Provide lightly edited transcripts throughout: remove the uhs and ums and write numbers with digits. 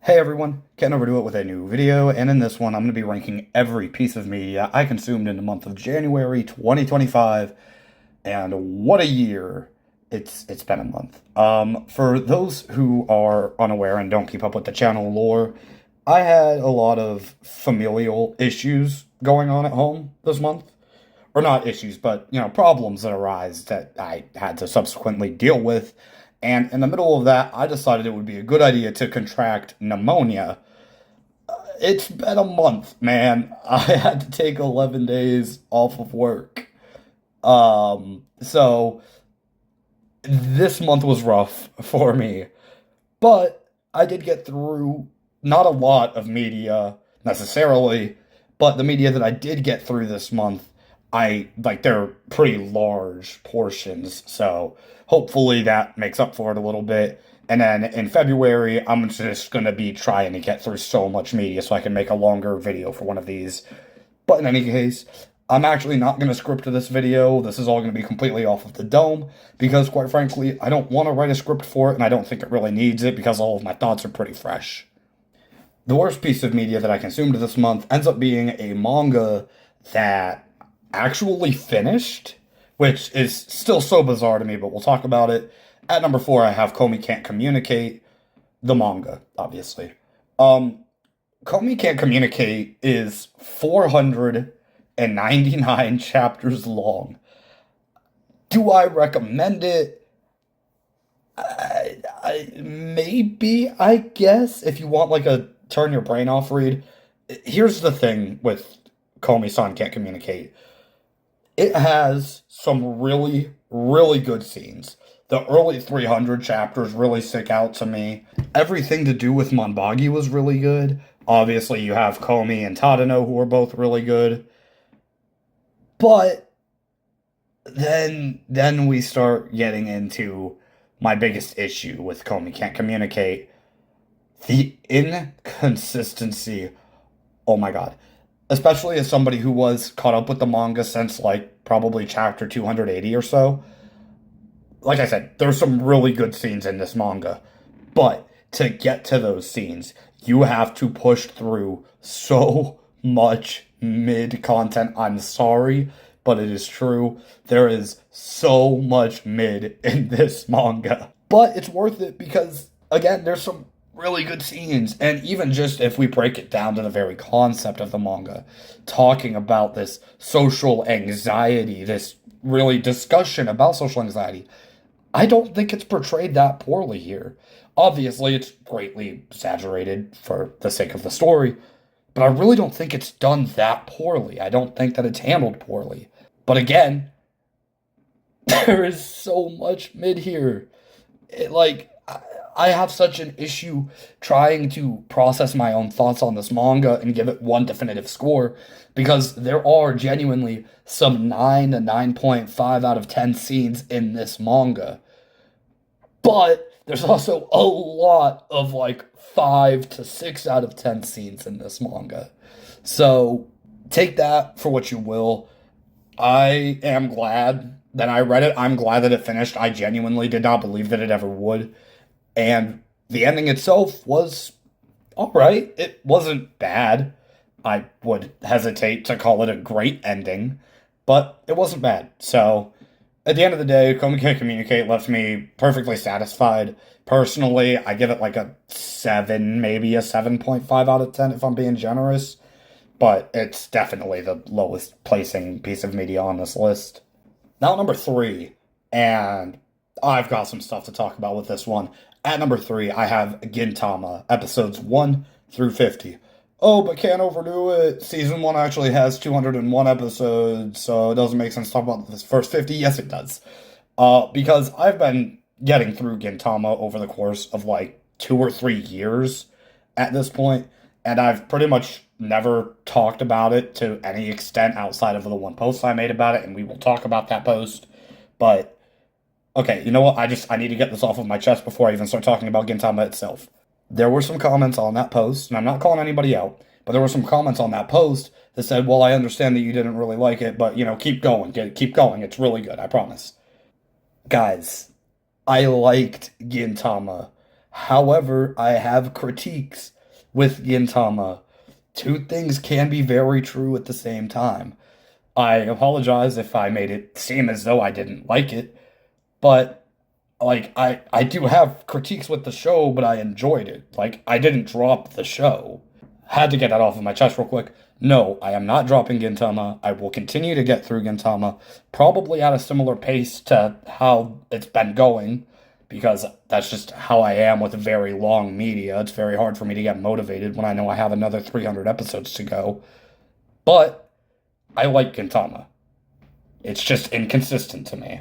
Hey everyone, Ken Overdo It with a new video, and in this one I'm going to be ranking every piece of media I consumed in the month of January 2025, and what a year it's been a month. For those who are unaware and don't keep up with the channel lore, I had a lot of familial issues going on at home this month. Or not issues, but problems that arise that I had to subsequently deal with. And in the middle of that, I decided it would be a good idea to contract pneumonia. It's been a month, man. I had to take 11 days off of work. So this month was rough for me, but I did get through not a lot of media necessarily, but the media that I did get through this month, I like they're pretty large portions. So hopefully that makes up for it a little bit. And then in February, I'm just going to be trying to get through so much media so I can make a longer video for one of these. But in any case, I'm actually not going to script this video. This is all going to be completely off of the dome because, quite frankly, I don't want to write a script for it, and I don't think it really needs it because all of my thoughts are pretty fresh. The worst piece of media that I consumed this month ends up being a manga that actually finished, which is still so bizarre to me, but we'll talk about it. At number 4, I have Komi Can't Communicate, the manga, obviously. Komi Can't Communicate is 499 chapters long. Do I recommend it? Maybe, I guess, if you want like a turn your brain off read. Here's the thing with Komi-san Can't Communicate. It has some really, really good scenes. The early 300 chapters really stick out to me. Everything to do with Monbagi was really good. Obviously, you have Komi and Tadano, who are both really good. But then we start getting into my biggest issue with Komi Can't Communicate. The inconsistency. Oh my god. Especially as somebody who was caught up with the manga since like probably chapter 280 or so. Like I said, there's some really good scenes in this manga. But to get to those scenes, you have to push through so much mid content. I'm sorry, but it is true. There is so much mid in this manga. But it's worth it because, again, there's some really good scenes. And even just if we break it down to the very concept of the manga, talking about this social anxiety, this really discussion about social anxiety, I don't think it's portrayed that poorly here. Obviously, it's greatly exaggerated for the sake of the story, but I really don't think it's done that poorly. I don't think that it's handled poorly. But again, there is so much mid here. I have such an issue trying to process my own thoughts on this manga and give it one definitive score because there are genuinely some 9 to 9.5 out of 10 scenes in this manga. But there's also a lot of like 5 to 6 out of 10 scenes in this manga. So take that for what you will. I am glad that I read it. I'm glad that it finished. I genuinely did not believe that it ever would. And the ending itself was all right. It wasn't bad. I would hesitate to call it a great ending, but it wasn't bad. So at the end of the day, Komi Can't Communicate left me perfectly satisfied. Personally, I give it like a 7, maybe a 7.5 out of 10 if I'm being generous. But it's definitely the lowest placing piece of media on this list. Now, number 3, and I've got some stuff to talk about with this one. At number 3, I have Gintama, episodes 1 through 50. Oh, but can't overdo it. Season 1 actually has 201 episodes, so it doesn't make sense to talk about this first 50. Yes, it does. Because I've been getting through Gintama over the course of like 2 or 3 years at this point, and I've pretty much never talked about it to any extent outside of the one post I made about it, and we will talk about that post. But okay, you know what? I need to get this off of my chest before I even start talking about Gintama itself. There were some comments on that post, and I'm not calling anybody out, but there were some comments on that post that said, well, I understand that you didn't really like it, but, keep going. Keep going. It's really good, I promise. Guys, I liked Gintama. However, I have critiques with Gintama, two things can be very true at the same time. I apologize if I made it seem as though I didn't like it, but like I do have critiques with the show, but I enjoyed it. Like I didn't drop the show. Had to get that off of my chest real quick. No, I am not dropping Gintama. I will continue to get through Gintama, probably at a similar pace to how it's been going, because that's just how I am with very long media. It's very hard for me to get motivated when I know I have another 300 episodes to go. But I like Gintama. It's just inconsistent to me.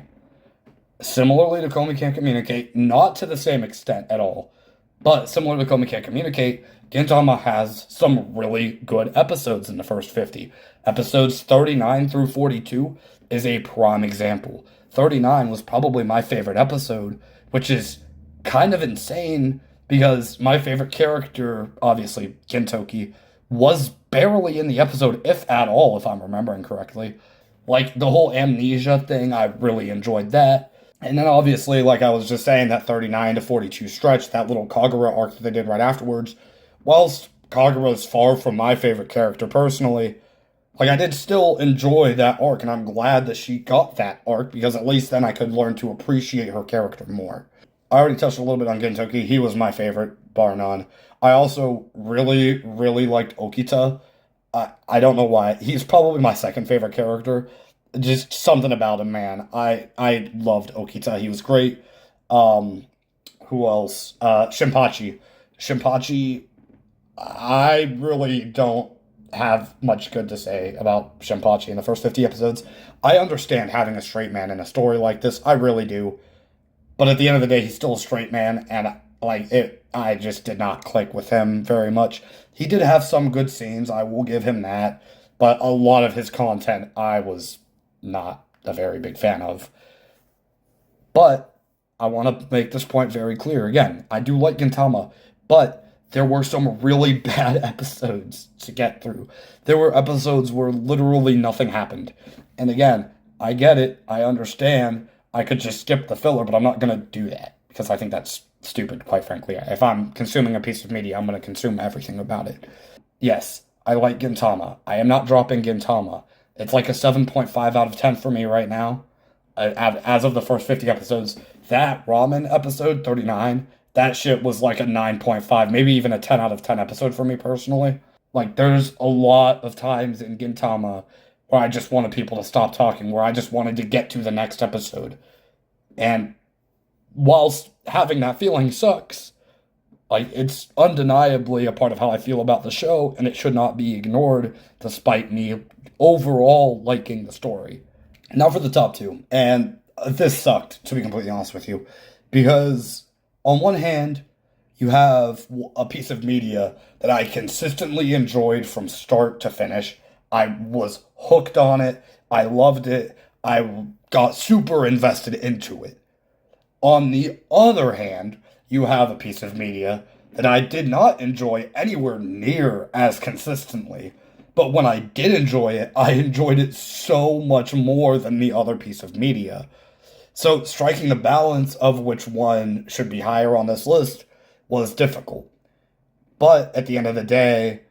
Similarly to Komi Can't Communicate, not to the same extent at all, but similar to Komi Can't Communicate, Gintama has some really good episodes in the first 50. Episodes 39 through 42 is a prime example. 39 was probably my favorite episode, which is kind of insane because my favorite character, obviously Gintoki, was barely in the episode, if at all, if I'm remembering correctly. Like the whole amnesia thing, I really enjoyed that. And then obviously, like I was just saying, that 39 to 42 stretch, that little Kagura arc that they did right afterwards, whilst Kagura is far from my favorite character personally, like I did still enjoy that arc, and I'm glad that she got that arc, because at least then I could learn to appreciate her character more. I already touched a little bit on Gintoki. He was my favorite, bar none. I also really, really liked Okita. I don't know why. He's probably my second favorite character. Just something about him, man. I loved Okita. He was great. Who else? Shinpachi. Shinpachi, I really don't have much good to say about Shinpachi in the first 50 episodes. I understand having a straight man in a story like this. I really do. But at the end of the day, he's still a straight man, and like it, I just did not click with him very much. He did have some good scenes, I will give him that, but a lot of his content I was not a very big fan of. But I want to make this point very clear. Again, I do like Gintama, but there were some really bad episodes to get through. There were episodes where literally nothing happened. And again, I get it. I understand. I could just skip the filler, but I'm not going to do that because I think that's stupid, quite frankly. If I'm consuming a piece of media, I'm going to consume everything about it. Yes, I like Gintama. I am not dropping Gintama. It's like a 7.5 out of 10 for me right now. As of the first 50 episodes, that ramen episode 39, that shit was like a 9.5, maybe even a 10 out of 10 episode for me personally. Like, there's a lot of times in Gintama where I just wanted people to stop talking, where I just wanted to get to the next episode. And whilst having that feeling sucks, like, it's undeniably a part of how I feel about the show, and it should not be ignored, despite me overall liking the story. Now for the top two, and this sucked, to be completely honest with you, because on one hand, you have a piece of media that I consistently enjoyed from start to finish. I was hooked on it. I loved it. I got super invested into it. On the other hand, you have a piece of media that I did not enjoy anywhere near as consistently. But when I did enjoy it, I enjoyed it so much more than the other piece of media. So striking the balance of which one should be higher on this list was difficult. But at the end of the day,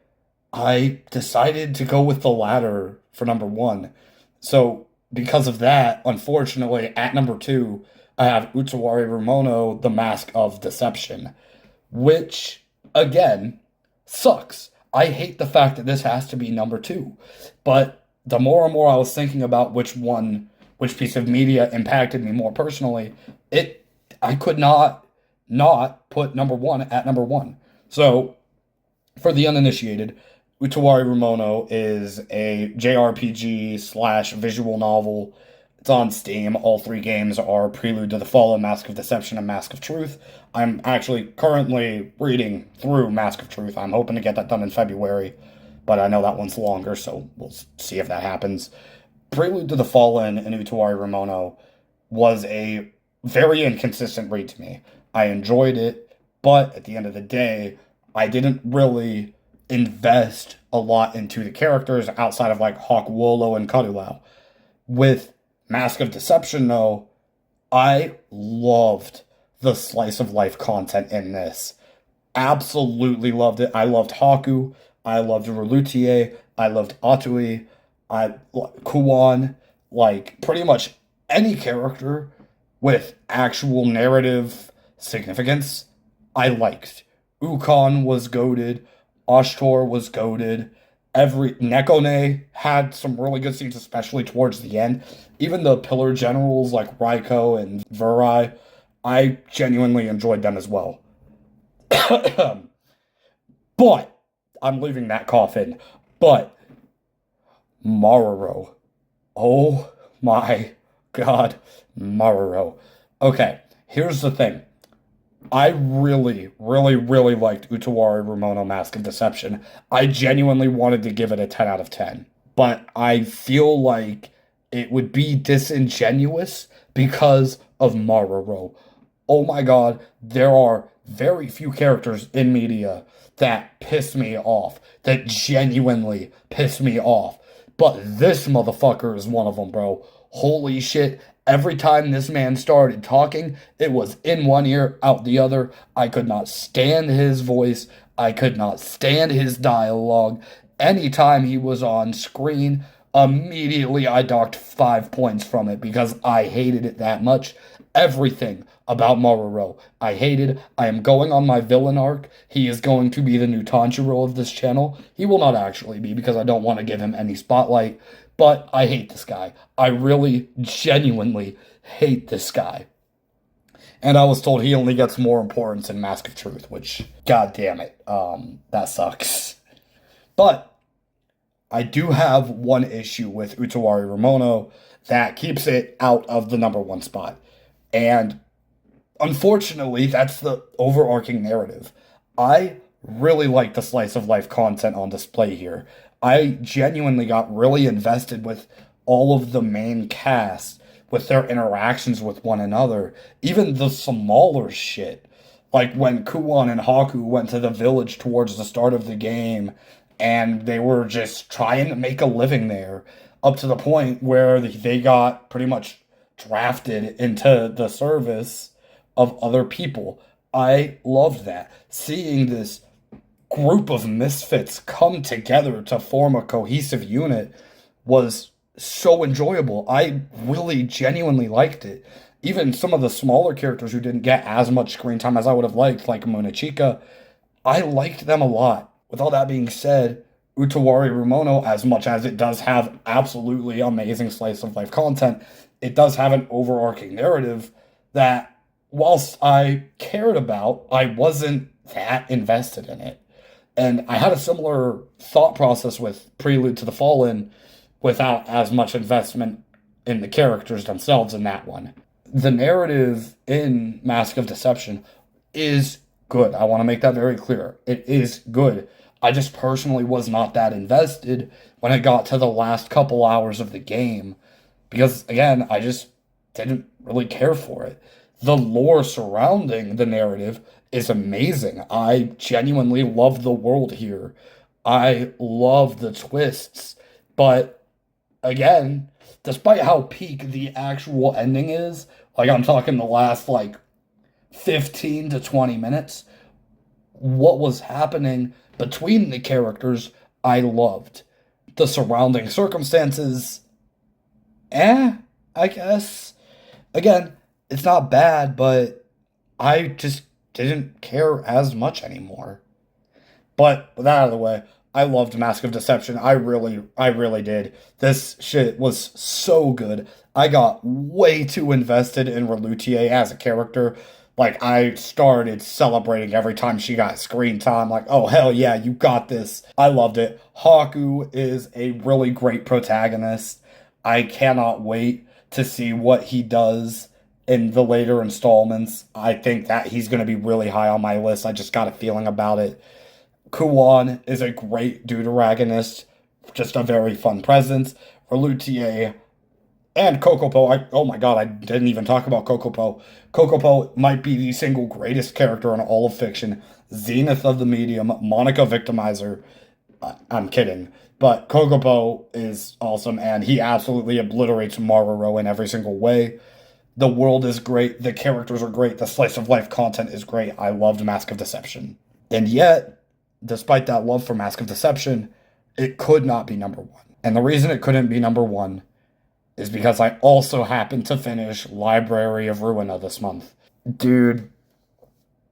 I decided to go with the latter for number one. So because of that, unfortunately, at number two, I have Utawari Rumono, The Mask of Deception, which, again, sucks. I hate the fact that this has to be number two. But the more and more I was thinking about which piece of media impacted me more personally, I could not put number one at number one. So, for the uninitiated, Utawari Rumono is a JRPG slash visual novel. It's on Steam. All three games are Prelude to the Fall of Mask of Deception and Mask of Truth. I'm actually currently reading through Mask of Truth. I'm hoping to get that done in February, but I know that one's longer, so we'll see if that happens. Prelude to the Fallen and Utawari Rumono was a very inconsistent read to me. I enjoyed it, but at the end of the day, I didn't really invest a lot into the characters outside of like Hawk Wolo and Karulau. With Mask of Deception, though, I loved the slice of life content in this. absolutely loved it. I loved Haku. I loved Relutier. I loved Atui. Kuwan. Like, pretty much any character with actual narrative significance, I liked. Ukon was goaded. Ashtor was goaded. Every Nekone had some really good scenes, especially towards the end. Even the pillar generals like Raiko and Vurai, I genuinely enjoyed them as well. But I'm leaving that coffin. But Maruro. Oh my god, Maruro. Okay, here's the thing. I really, really, really liked Utawari Ramono Mask of Deception. I genuinely wanted to give it a 10 out of 10. But I feel like it would be disingenuous because of Maruro. Oh my god, there are very few characters in media that piss me off, that genuinely piss me off. But this motherfucker is one of them, bro. Holy shit. Every time this man started talking, it was in one ear, out the other. I could not stand his voice. I could not stand his dialogue. Anytime he was on screen, immediately I docked 5 points from it because I hated it that much. Everything about Maruro, I hated. I am going on my villain arc. He is going to be the new Tanjiro of this channel. He will not actually be because I don't want to give him any spotlight. But I hate this guy. I really, genuinely hate this guy. And I was told he only gets more importance in Mask of Truth, which, god damn it, that sucks. But I do have one issue with Utawari Ramono that keeps it out of the number one spot. And unfortunately, that's the overarching narrative. I really like the slice of life content on display here. I genuinely got really invested with all of the main cast, with their interactions with one another, even the smaller shit. Like when Kuwan and Haku went to the village towards the start of the game, and they were just trying to make a living there, up to the point where they got pretty much drafted into the service of other people. I loved that. Seeing this group of misfits come together to form a cohesive unit was so enjoyable. I really genuinely liked it. Even some of the smaller characters who didn't get as much screen time as I would have liked, like Munechika, I liked them a lot. With all that being said, Utawari Ramono, as much as it does have absolutely amazing slice of life content, it does have an overarching narrative that, whilst I cared about, I wasn't that invested in it. And I had a similar thought process with Prelude to the Fallen without as much investment in the characters themselves in that one. The narrative in Mask of Deception is good. I want to make that very clear. It is good. I just personally was not that invested when it got to the last couple hours of the game because, again, I just didn't really care for it. The lore surrounding the narrative is amazing. I genuinely love the world here. I love the twists. But again, despite how peak the actual ending is, like I'm talking the last 15 to 20 minutes, what was happening between the characters, I loved. The surrounding circumstances, I guess. Again, it's not bad, but I just didn't care as much anymore. But with that out of the way, I loved Mask of Deception. I really did. This shit was so good. I got way too invested in Relutier as a character. Like, I started celebrating every time she got screen time. Like, oh, hell yeah, you got this. I loved it. Haku is a really great protagonist. I cannot wait to see what he does in the later installments. I think that he's going to be really high on my list. I just got a feeling about it. Kuwan is a great deuteragonist, just a very fun presence. Relutier and Kokopo, oh my god, I didn't even talk about Kokopo. Kokopo might be the single greatest character in all of fiction. Zenith of the Medium, Monica Victimizer. I'm kidding. But Kokopo is awesome, and he absolutely obliterates Maruro in every single way. The world is great, the characters are great, the slice of life content is great. I loved Mask of Deception. And yet, despite that love for Mask of Deception, it could not be number one. And the reason it couldn't be number one is because I also happened to finish Library of Ruina this month. Dude,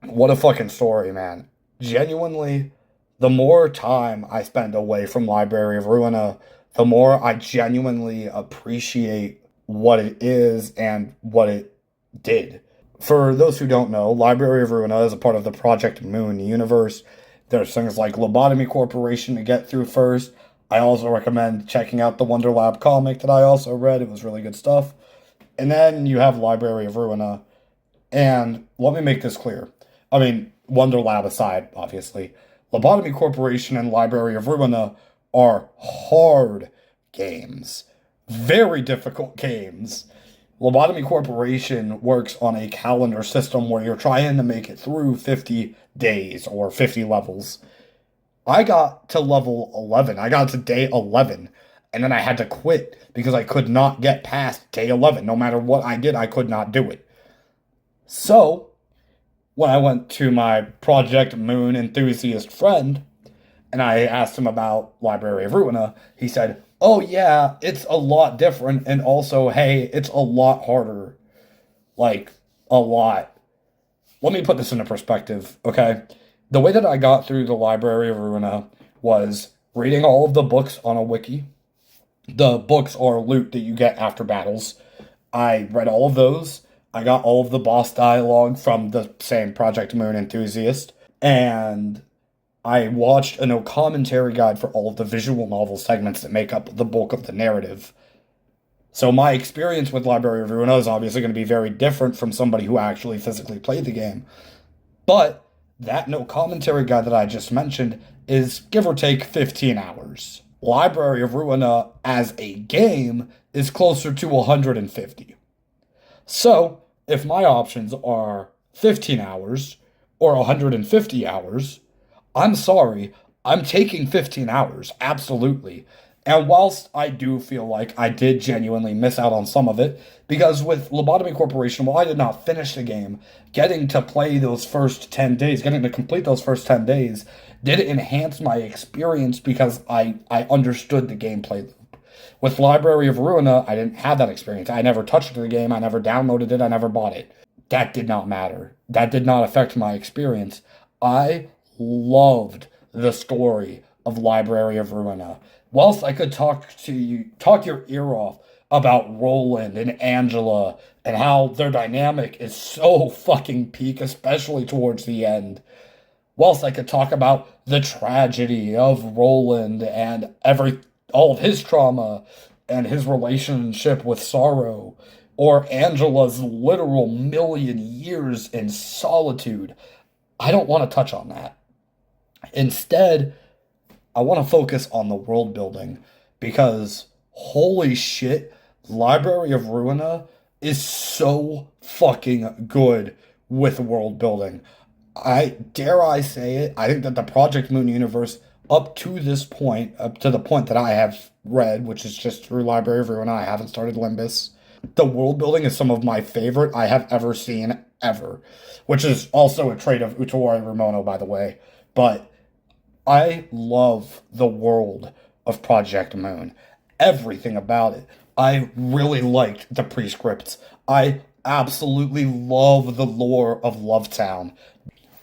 what a fucking story, man. Genuinely, the more time I spend away from Library of Ruina, the more I genuinely appreciate what it is and what it did. For those who don't know, Library of Ruina is a part of the Project Moon universe. There's things like Lobotomy Corporation to get through first. I also recommend checking out the Wonder Lab comic that I also read. It was really good stuff. And then you have Library of Ruina. And let me make this clear. I mean, Wonder Lab aside, obviously. Lobotomy Corporation and Library of Ruina are hard games. Very difficult games. Lobotomy Corporation works on a calendar system where you're trying to make it through 50 days or 50 levels. I got to level 11. I got to day 11. And then I had to quit because I could not get past day 11. No matter what I did, I could not do it. So, when I went to my Project Moon enthusiast friend and I asked him about Library of Ruina, he said, "Oh, yeah, it's a lot different. And also, hey, it's a lot harder. Like, a lot." Let me put this into perspective, okay? The way that I got through the Library of Ruina was reading all of the books on a wiki. The books are loot that you get after battles. I read all of those. I got all of the boss dialogue from the same Project Moon enthusiast. And I watched a no commentary guide for all of the visual novel segments that make up the bulk of the narrative. So my experience with Library of Ruina is obviously going to be very different from somebody who actually physically played the game. But that no commentary guide that I just mentioned is give or take 15 hours. Library of Ruina as a game is closer to 150. So, if my options are 15 hours or 150 hours, I'm sorry, I'm taking 15 hours, absolutely. And whilst I do feel like I did genuinely miss out on some of it, because with Lobotomy Corporation, while I did not finish the game, getting to play those first 10 days, getting to complete those first 10 days, did enhance my experience because I understood the gameplay loop. With Library of Ruina, I didn't have that experience. I never touched the game, I never downloaded it, I never bought it. That did not matter. That did not affect my experience. I loved the story of Library of Ruina. Whilst I could talk your ear off about Roland and Angela and how their dynamic is so fucking peak, especially towards the end. Whilst I could talk about the tragedy of Roland and all of his trauma and his relationship with Sorrow, or Angela's literal million years in solitude, I don't want to touch on that. Instead, I want to focus on the world building because holy shit, Library of Ruina is so fucking good with world building. I say it, I think that the Project Moon universe up to this point, up to the point that I have read, which is just through Library of Ruina, I haven't started Limbus. The world building is some of my favorite I have ever seen ever, which is also a trait of Utawari Ramono, by the way. But I love the world of Project Moon. Everything about it. I really liked the prescripts. I absolutely love the lore of Lovetown.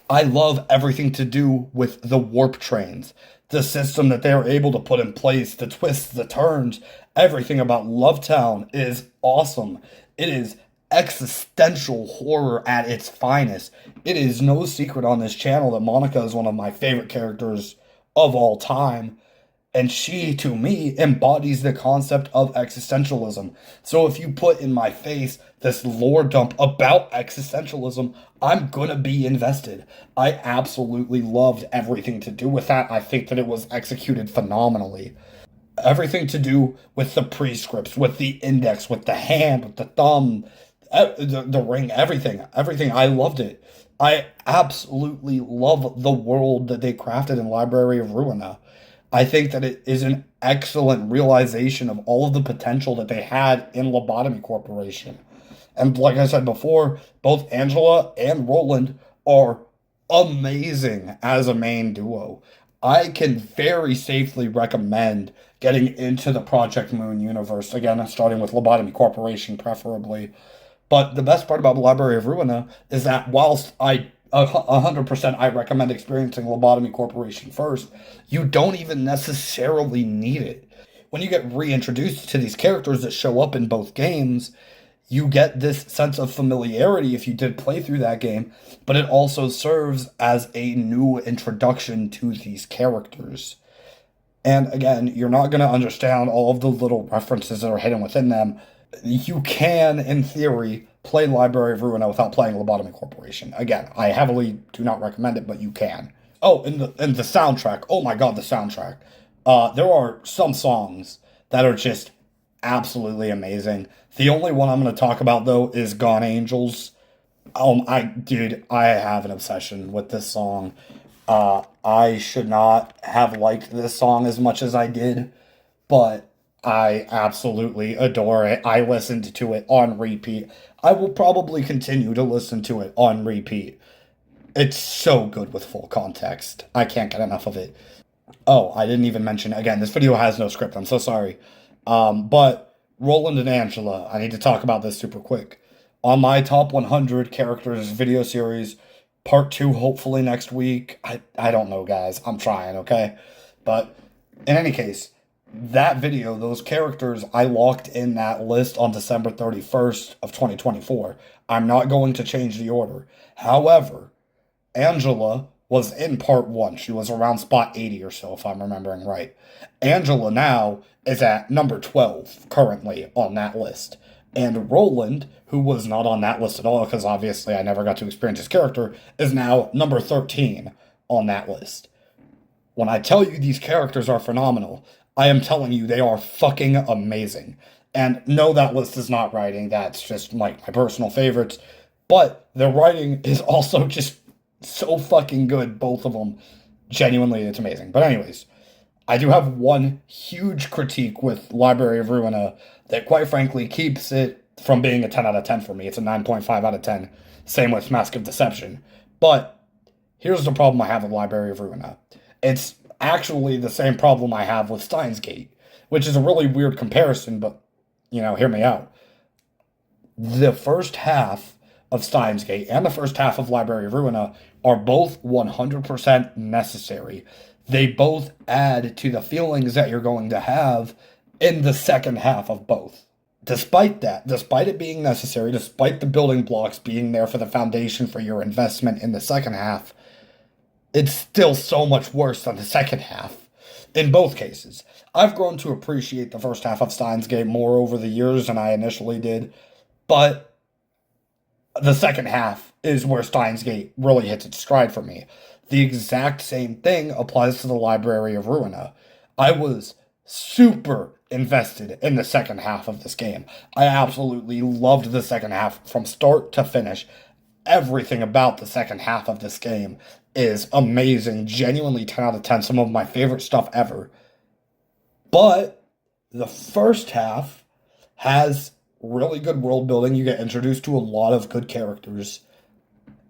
I love everything to do with the warp trains, the system that they're able to put in place, the twists, the turns, everything about Lovetown is awesome. It is existential horror at its finest. It is no secret on this channel that Monica is one of my favorite characters of all time. And she, to me, embodies the concept of existentialism. So if you put in my face this lore dump about existentialism, I'm gonna be invested. I absolutely loved everything to do with that. I think that it was executed phenomenally. Everything to do with the prescripts, with the index, with the hand, with the thumb, the ring, everything. Everything. I loved it. I absolutely love the world that they crafted in Library of Ruina. I think that it is an excellent realization of all of the potential that they had in Lobotomy Corporation. And like I said before, both Angela and Roland are amazing as a main duo. I can very safely recommend getting into the Project Moon universe, again, starting with Lobotomy Corporation, preferably. But the best part about the Library of Ruina is that whilst 100% I recommend experiencing Lobotomy Corporation first, you don't even necessarily need it. When you get reintroduced to these characters that show up in both games, you get this sense of familiarity if you did play through that game, but it also serves as a new introduction to these characters. And again, you're not going to understand all of the little references that are hidden within them. You can, in theory, play Library of Ruina without playing Lobotomy Corporation. Again, I heavily do not recommend it, but you can. Oh, and the soundtrack. Oh my god, the soundtrack. There are some songs that are just absolutely amazing. The only one I'm going to talk about though is Gone Angels. I have an obsession with this song. I should not have liked this song as much as I did, but I absolutely adore it. I listened to it on repeat. I will probably continue to listen to it on repeat. It's so good with full context. I can't get enough of it. Oh, I didn't even mention, again, this video has no script. I'm so sorry. But Roland and Angela, I need to talk about this super quick. On my top 100 characters video series, part 2 hopefully next week. I don't know, guys. I'm trying, okay? But in any case, that video, those characters, I locked in that list on December 31st of 2024. I'm not going to change the order. However, Angela was in part 1. She was around spot 80 or so, if I'm remembering right. Angela now is at number 12 currently on that list. And Roland, who was not on that list at all, because obviously I never got to experience his character, is now number 13 on that list. When I tell you these characters are phenomenal, I am telling you they are fucking amazing. And no, that list is not writing. That's just like my personal favorites. But their writing is also just so fucking good, both of them. Genuinely, it's amazing. But anyways, I do have one huge critique with Library of Ruina that quite frankly keeps it from being a 10 out of 10 for me. It's a 9.5 out of 10. Same with Mask of Deception. But here's the problem I have with Library of Ruina. It's actually the same problem I have with Steins Gate, which is a really weird comparison, but, hear me out. The first half of Steins Gate and the first half of Library of Ruina are both 100% necessary. They both add to the feelings that you're going to have in the second half of both. Despite that, despite it being necessary, despite the building blocks being there for the foundation for your investment in the second half, it's still so much worse than the second half in both cases. I've grown to appreciate the first half of Steins Gate more over the years than I initially did, but the second half is where Steins Gate really hits its stride for me. The exact same thing applies to the Library of Ruina. I was super invested in the second half of this game. I absolutely loved the second half from start to finish. Everything about the second half of this game is amazing. Genuinely 10 out of 10. Some of my favorite stuff ever. But the first half has really good world building. You get introduced to a lot of good characters.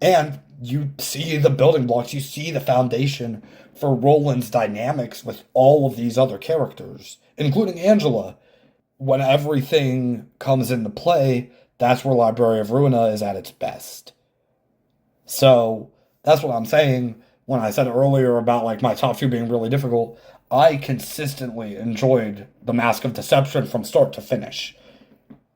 And you see the building blocks. You see the foundation for Roland's dynamics with all of these other characters, including Angela. When everything comes into play, that's where Library of Ruina is at its best. So that's what I'm saying when I said earlier about like my top 2 being really difficult. I consistently enjoyed the Mask of Deception from start to finish.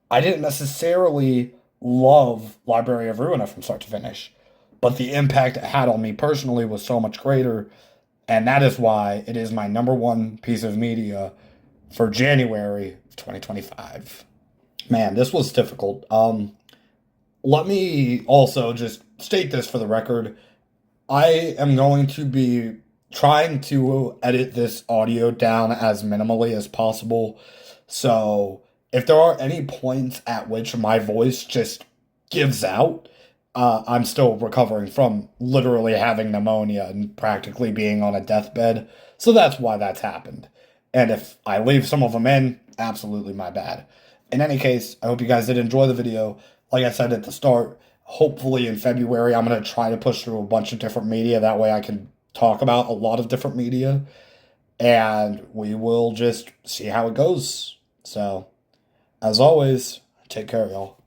I didn't necessarily love Library of Ruina from start to finish, but the impact it had on me personally was so much greater, and that is why it is my number 1 piece of media for January of 2025. Man, this was difficult. Let me also just state this for the record. I am going to be trying to edit this audio down as minimally as possible. So if there are any points at which my voice just gives out, I'm still recovering from literally having pneumonia and practically being on a deathbed. So that's why that's happened. And if I leave some of them in, absolutely my bad. In any case, I hope you guys did enjoy the video. Like I said at the start, hopefully in February, I'm going to try to push through a bunch of different media. That way I can talk about a lot of different media. And we will just see how it goes. So, as always, take care, y'all.